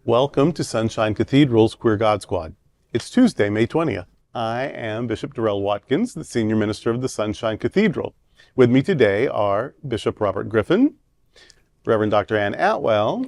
Welcome to Sunshine Cathedral's Queer God Squad. It's Tuesday, May 20th. I am Bishop Darrell Watkins, the Senior Minister of the Sunshine Cathedral. With me today are Bishop Robert Griffin, Reverend Dr. Ann Atwell,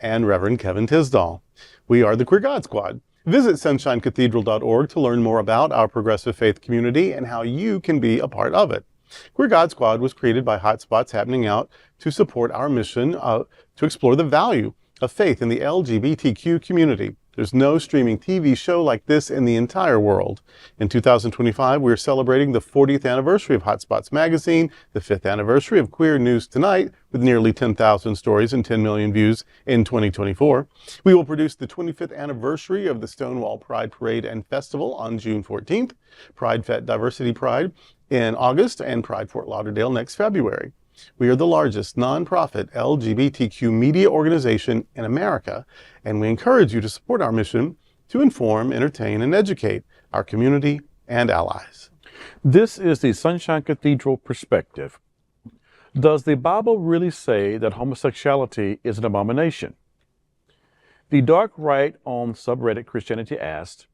and Reverend Kevin Tisdall. We are the Queer God Squad. Visit sunshinecathedral.org to learn more about our progressive faith community and how you can be a part of it. Queer God Squad was created by Hotspots Happening Out to support our mission to explore the value of faith in the LGBTQ community. There's no streaming TV show like this in the entire world. In 2025, we're celebrating the 40th anniversary of Hotspots Magazine, the 5th anniversary of Queer News Tonight, with nearly 10,000 stories and 10 million views in 2024. We will produce the 25th anniversary of the Stonewall Pride Parade and Festival on June 14th, Pride Fest Diversity Pride in August, and Pride Fort Lauderdale next February. We are the largest nonprofit LGBTQ media organization in America, and we encourage you to support our mission to inform, entertain, and educate our community and allies. This is the Sunshine Cathedral perspective. Does the Bible really say that homosexuality is an abomination? Thedarkryte on subreddit Christianity asked,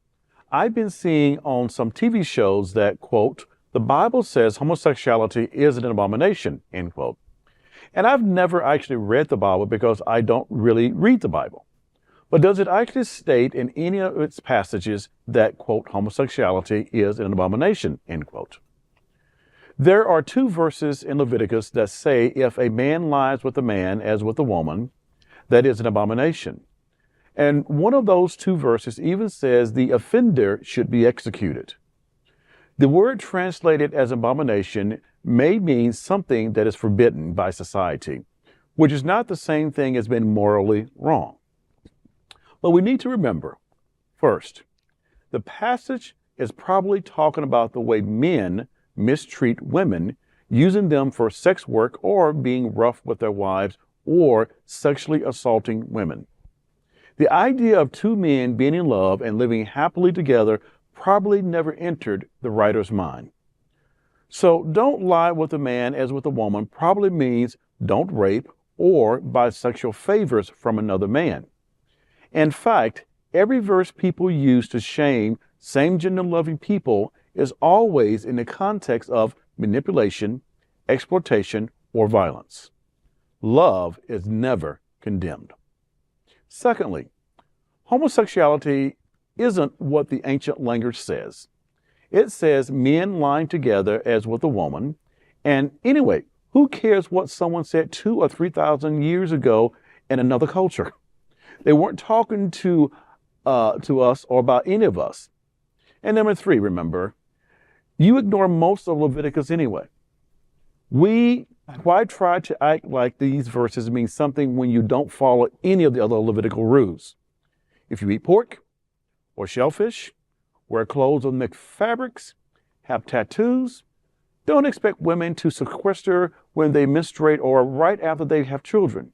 I've been seeing on some TV shows that, quote, the Bible says homosexuality is an abomination, end quote. And I've never actually read the Bible because I don't really read the Bible. But does it actually state in any of its passages that, quote, homosexuality is an abomination, end quote? There are two verses in Leviticus that say if a man lies with a man as with a woman, that is an abomination. And one of those two verses even says the offender should be executed. The word translated as abomination may mean something that is forbidden by society, which is not the same thing as being morally wrong. But we need to remember, first, the passage is probably talking about the way men mistreat women, using them for sex work or being rough with their wives or sexually assaulting women. The idea of two men being in love and living happily together probably never entered the writer's mind. So don't lie with a man as with a woman probably means don't rape or buy sexual favors from another man. In fact, every verse people use to shame same-gender loving people is always in the context of manipulation, exploitation, or violence. Love is never condemned. Secondly, homosexuality isn't what the ancient language says. It says men lying together as with a woman. And anyway, who cares what someone said 2,000 or 3,000 years ago in another culture? They weren't talking to us or about any of us. And number three, remember, you ignore most of Leviticus anyway. Why try to act like these verses mean something when you don't follow any of the other Levitical rules? If you eat pork, or shellfish, wear clothes of mixed fabrics, have tattoos, don't expect women to sequester when they menstruate or right after they have children.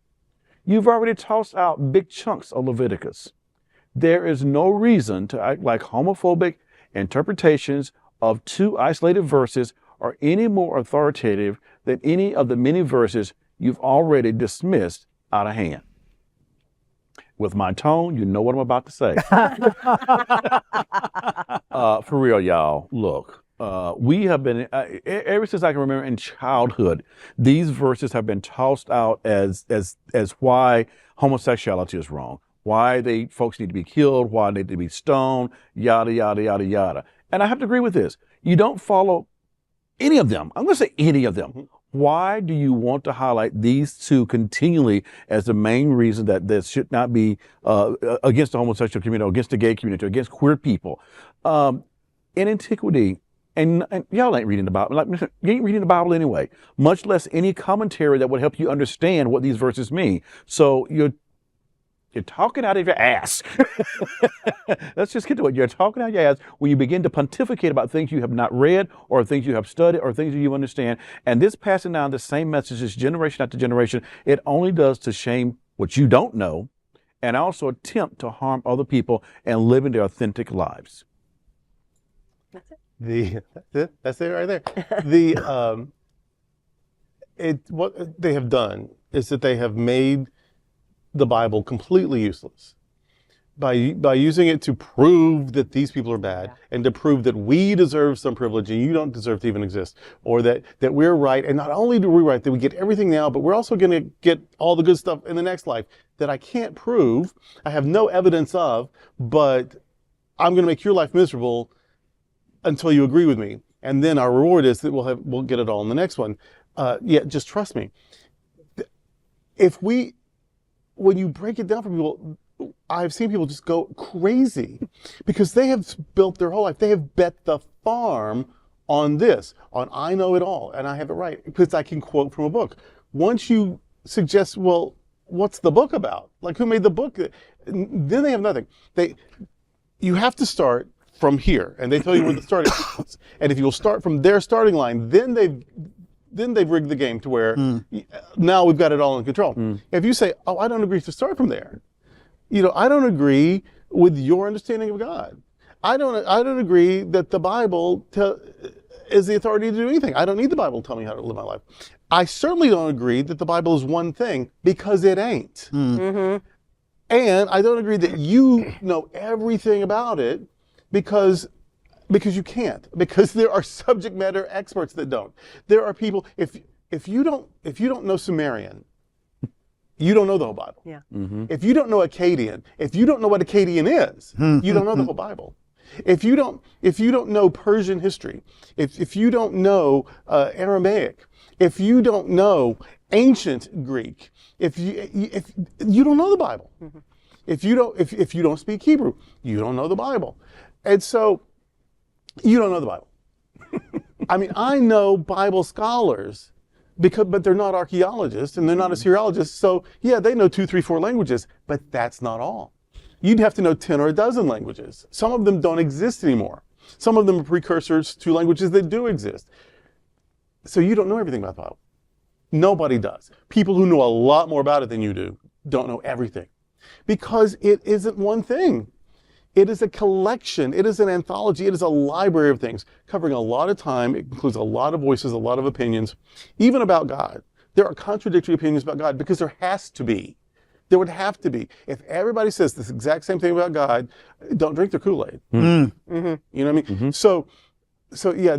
You've already tossed out big chunks of Leviticus. There is no reason to act like homophobic interpretations of two isolated verses are any more authoritative than any of the many verses you've already dismissed out of hand. With my tone, you know what I'm about to say. For real, y'all, look, we have been, ever since I can remember in childhood, these verses have been tossed out as why homosexuality is wrong, why folks need to be killed, why they need to be stoned, yada, yada, yada, yada. And I have to agree with this. You don't follow any of them. I'm going to say any of them. Why do you want to highlight these two continually as the main reason that this should not be against the homosexual community, or against the gay community, or against queer people? In antiquity, and y'all ain't reading the Bible. Like, you ain't reading the Bible anyway, much less any commentary that would help you understand what these verses mean. So you're talking out of your ass. Let's just get to it. You're talking out of your ass when you begin to pontificate about things you have not read, or things you have studied, or things that you understand. And this passing down the same messages generation after generation, it only does to shame what you don't know, and also attempt to harm other people and living their authentic lives. That's it right there. What they have done is that they have made the Bible completely useless. by using it to prove that these people are bad, and to prove that we deserve some privilege and you don't deserve to even exist, or that we're right, and not only do we right, that we get everything now, but we're also going to get all the good stuff in the next life that I can't prove, I have no evidence of, but I'm going to make your life miserable until you agree with me, and then our reward is that we'll get it all in the next one. Just trust me. When you break it down for people, I've seen people just go crazy because they have built their whole life. They have bet the farm on this, on I know it all and I have it right because I can quote from a book. Once you suggest, well, what's the book about? Like, who made the book? Then they have nothing. You have to start from here, and they tell you where the starting line is. And if you'll start from their starting line, then they've rigged the game to where now we've got it all in control. If you say, oh, I don't agree to start from there. I don't agree with your understanding of God. I don't agree that the Bible is the authority to do anything. I don't need the Bible to tell me how to live my life. I certainly don't agree that the Bible is one thing, because it ain't. And I don't agree that you know everything about it, because you can't. Because there are subject matter experts that don't. There are people. If you don't know Sumerian, you don't know the whole Bible. Yeah. If you don't know Akkadian, if you don't know what Akkadian is, you don't know the whole Bible. If you don't know Persian history, if you don't know Aramaic, if you don't know ancient Greek, if you don't know the Bible. If you don't speak Hebrew, you don't know the Bible. And so you don't know the Bible. I mean, I know Bible scholars, but they're not archaeologists and they're not Assyriologists. So yeah, they know 2, 3, 4 languages, but that's not all. You'd have to know 10 or a dozen languages. Some of them don't exist anymore. Some of them are precursors to languages that do exist. So you don't know everything about the Bible. Nobody does. People who know a lot more about it than you do don't know everything, because it isn't one thing. It is a collection. It is an anthology. It is a library of things covering a lot of time. It includes a lot of voices, a lot of opinions, even about God. There are contradictory opinions about God because there has to be. There would have to be. If everybody says this exact same thing about God, don't drink their Kool-Aid. You know what I mean? So yeah,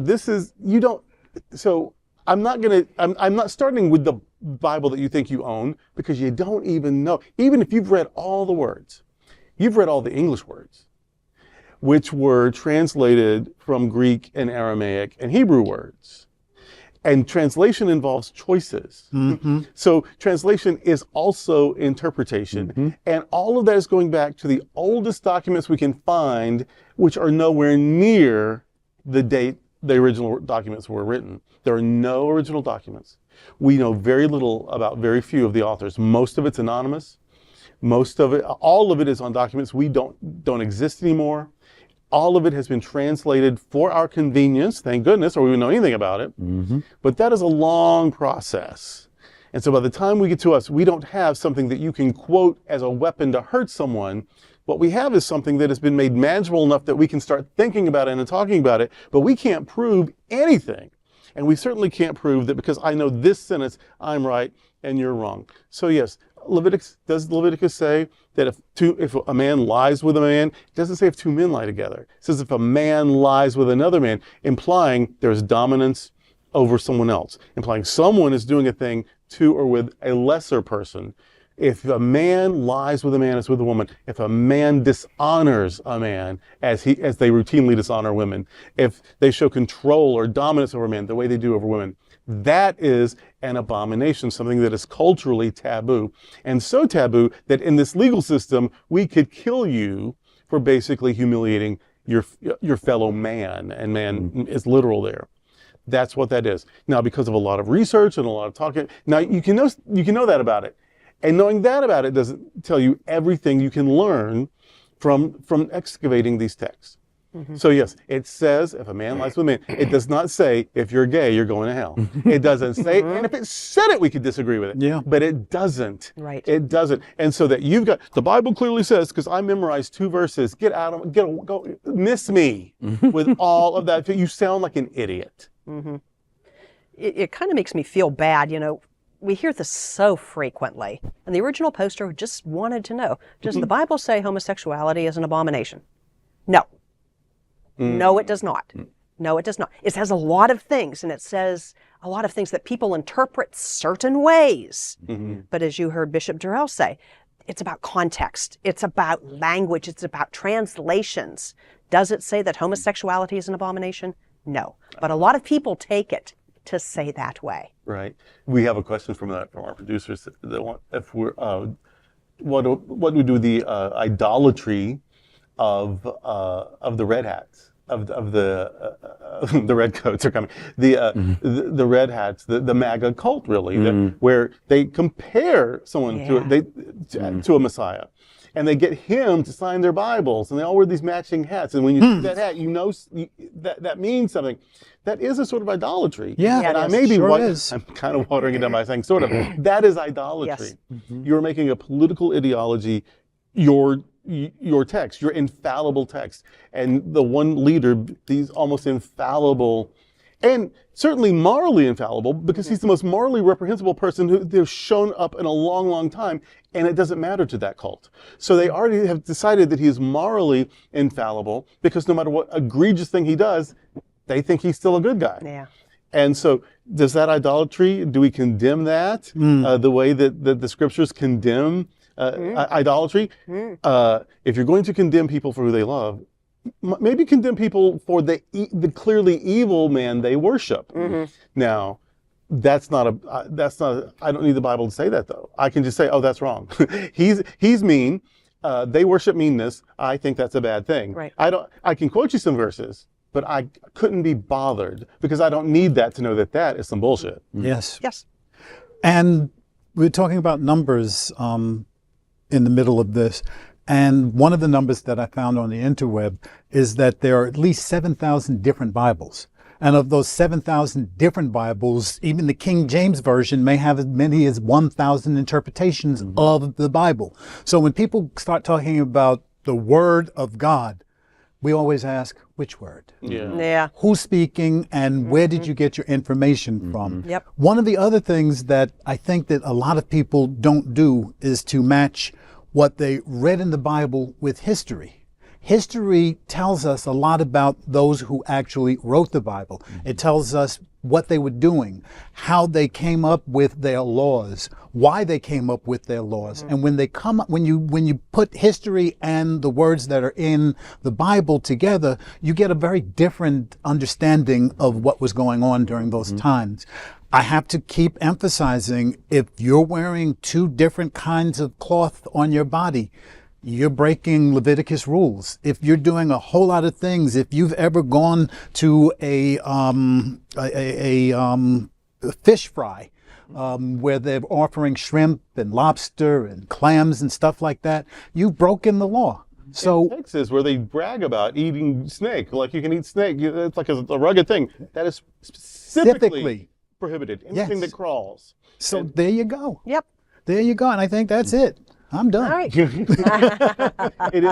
I'm not starting with the Bible that you think you own, because you don't even know. Even if you've read all the words, you've read all the English words, which were translated from Greek and Aramaic and Hebrew words. And translation involves choices. So translation is also interpretation. And all of that is going back to the oldest documents we can find, which are nowhere near the date the original documents were written. There are no original documents. We know very little about very few of the authors. Most of it's anonymous. All of it is on documents we don't exist anymore. All of it has been translated for our convenience, thank goodness, or we wouldn't know anything about it. But that is a long process. And so by the time we get to us, we don't have something that you can quote as a weapon to hurt someone. What we have is something that has been made manageable enough that we can start thinking about it and talking about it, but we can't prove anything. And we certainly can't prove that because I know this sentence, I'm right and you're wrong. So yes, does Leviticus say that if a man lies with a man? It doesn't say if two men lie together. It says if a man lies with another man, implying there's dominance over someone else, implying someone is doing a thing to or with a lesser person. If a man lies with a man, it's with a woman. If a man dishonors a man, as they routinely dishonor women, if they show control or dominance over men the way they do over women, that is an abomination, something that is culturally taboo. And so taboo that in this legal system, we could kill you for basically humiliating your fellow man, and man is literal there. That's what that is. Now, because of a lot of research and a lot of talking, now you can know that about it. And knowing that about it doesn't tell you everything you can learn from excavating these texts. So yes, it says if a man lies with a man. It does not say if you're gay, you're going to hell. It doesn't say, and if it said it, we could disagree with it. Yeah. But it doesn't. Right. It doesn't. And so that you've got, the Bible clearly says, because I memorized 2 verses, go, miss me with all of that. You sound like an idiot. It kind of makes me feel bad, we hear this so frequently. And the original poster just wanted to know, does the Bible say homosexuality is an abomination? No. No, it does not. No, it does not. It says a lot of things, and it says a lot of things that people interpret certain ways. But as you heard Bishop Durrell say, it's about context. It's about language. It's about translations. Does it say that homosexuality is an abomination? No. But a lot of people take it to say that way. Right. We have a question from our producers that want, if we're what do we do with the idolatry of the red hats, of the the red coats are coming, the red hats, the MAGA cult, really, where they compare someone to a Messiah. And they get him to sign their Bibles, and they all wear these matching hats. And when you see that hat, you know that means something. That is a sort of idolatry. Yeah, and I may be I'm kind of watering it down by saying sort of. That is idolatry. Yes. You're making a political ideology your text, your infallible text, and the one leader, these almost infallible. And certainly morally infallible, because he's the most morally reprehensible person who's shown up in a long, long time, and it doesn't matter to that cult. So they already have decided that he is morally infallible, because no matter what egregious thing he does, they think he's still a good guy. Yeah. And so does that idolatry, do we condemn that the way that the scriptures condemn idolatry? If you're going to condemn people for who they love, maybe condemn people for the clearly evil man they worship. Now, that's not I don't need the Bible to say that, though. I can just say, oh, that's wrong. He's mean. They worship meanness. I think that's a bad thing. Right. I can quote you some verses, but I couldn't be bothered, because I don't need that to know that that is some bullshit. Yes. Yes. And we're talking about numbers in the middle of this. And one of the numbers that I found on the interweb is that there are at least 7,000 different Bibles. And of those 7,000 different Bibles, even the King James Version may have as many as 1,000 interpretations of the Bible. So when people start talking about the Word of God, we always ask, which word? Yeah. Who's speaking, and where did you get your information from? Yep. One of the other things that I think that a lot of people don't do is to match what they read in the Bible with history. History tells us a lot about those who actually wrote the Bible. It tells us what they were doing, how they came up with their laws, why they came up with their laws. And when you put history and the words that are in the Bible together, you get a very different understanding of what was going on during those times. I have to keep emphasizing, if you're wearing two different kinds of cloth on your body, you're breaking Leviticus rules. If you're doing a whole lot of things, if you've ever gone to a fish fry, where they're offering shrimp and lobster and clams and stuff like that, you've broken the law. So in Texas, where they brag about eating snake, like you can eat snake, it's like a rugged thing. That is specifically prohibited. Anything that crawls. So there you go. Yep. There you go. And I think that's it. I'm done. All right. It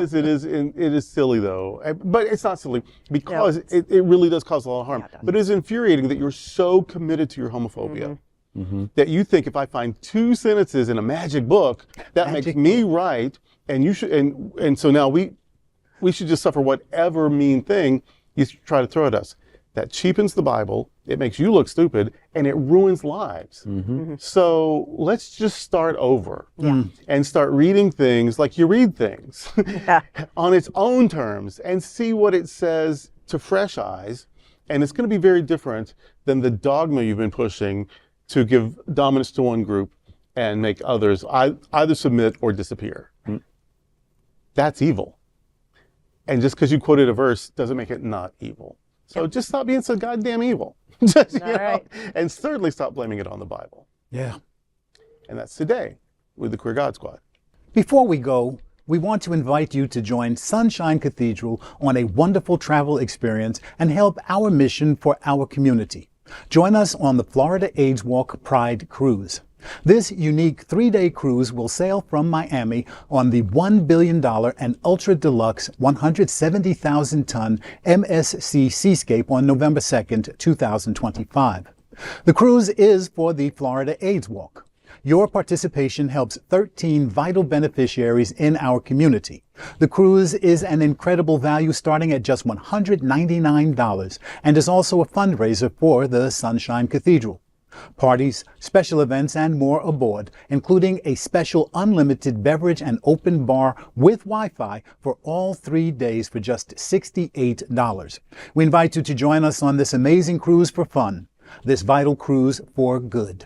is silly, though. But it's not silly, because it really does cause a lot of harm. Yeah, but it is infuriating that you're so committed to your homophobia that you think if I find two sentences in a magic book, that makes me right, and you should, and so now we should just suffer whatever mean thing you try to throw at us. That cheapens the Bible, it makes you look stupid, and it ruins lives. So let's just start over and start reading things like you read things on its own terms, and see what it says to fresh eyes. And it's going to be very different than the dogma you've been pushing to give dominance to one group and make others either submit or disappear. That's evil. And just because you quoted a verse doesn't make it not evil. So just stop being so goddamn evil. Right. And certainly stop blaming it on the Bible. Yeah. And that's today with the Queer God Squad. Before we go, we want to invite you to join Sunshine Cathedral on a wonderful travel experience and help our mission for our community. Join us on the Florida AIDS Walk Pride Cruise. This unique 3-day cruise will sail from Miami on the $1 billion and ultra-deluxe 170,000-ton MSC Seascape on November 2nd, 2025. The cruise is for the Florida AIDS Walk. Your participation helps 13 vital beneficiaries in our community. The cruise is an incredible value starting at just $199 and is also a fundraiser for the Sunshine Cathedral. Parties, special events, and more aboard, including a special unlimited beverage and open bar with Wi-Fi for all 3 days for just $68. We invite you to join us on this amazing cruise for fun, this vital cruise for good.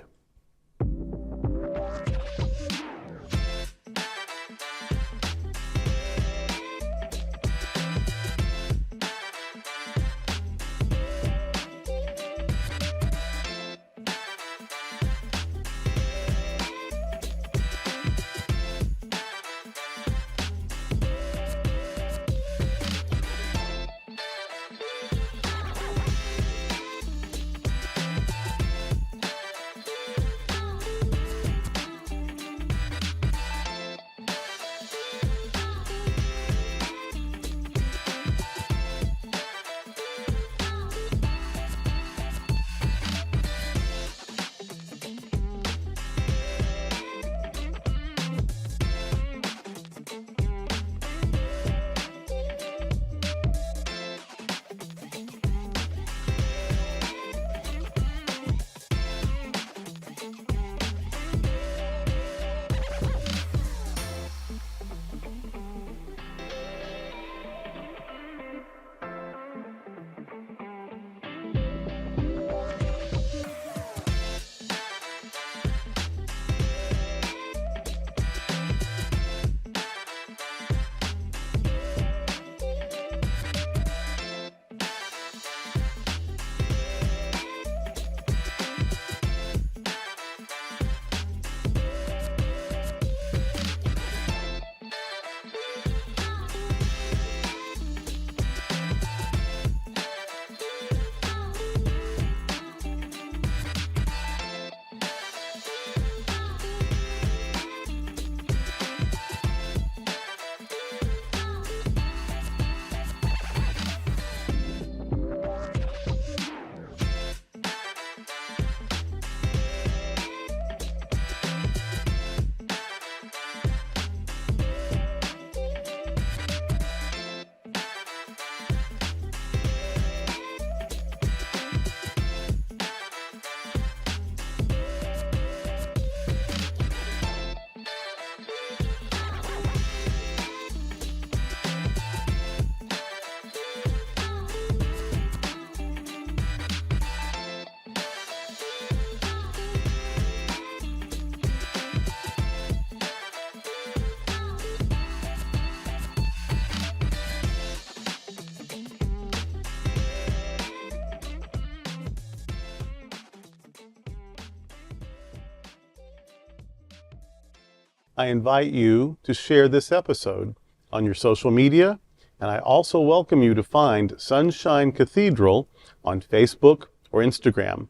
I invite you to share this episode on your social media, and I also welcome you to find Sunshine Cathedral on Facebook or Instagram.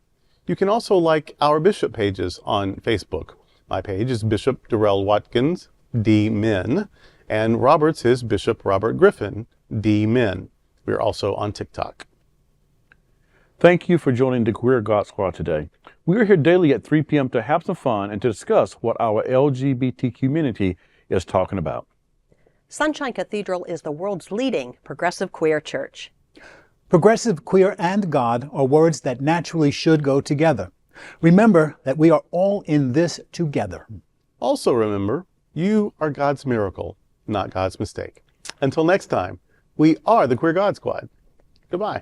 You can also like our bishop pages on Facebook. My page is Bishop Darrell Watkins, D. Min, and Robert's is Bishop Robert Griffin, D. Min. We're also on TikTok. Thank you for joining the Queer God Squad today. We are here daily at 3 p.m. to have some fun and to discuss what our LGBT community is talking about. Sunshine Cathedral is the world's leading progressive queer church. Progressive, queer, and God are words that naturally should go together. Remember that we are all in this together. Also remember, you are God's miracle, not God's mistake. Until next time, we are the Queer God Squad. Goodbye.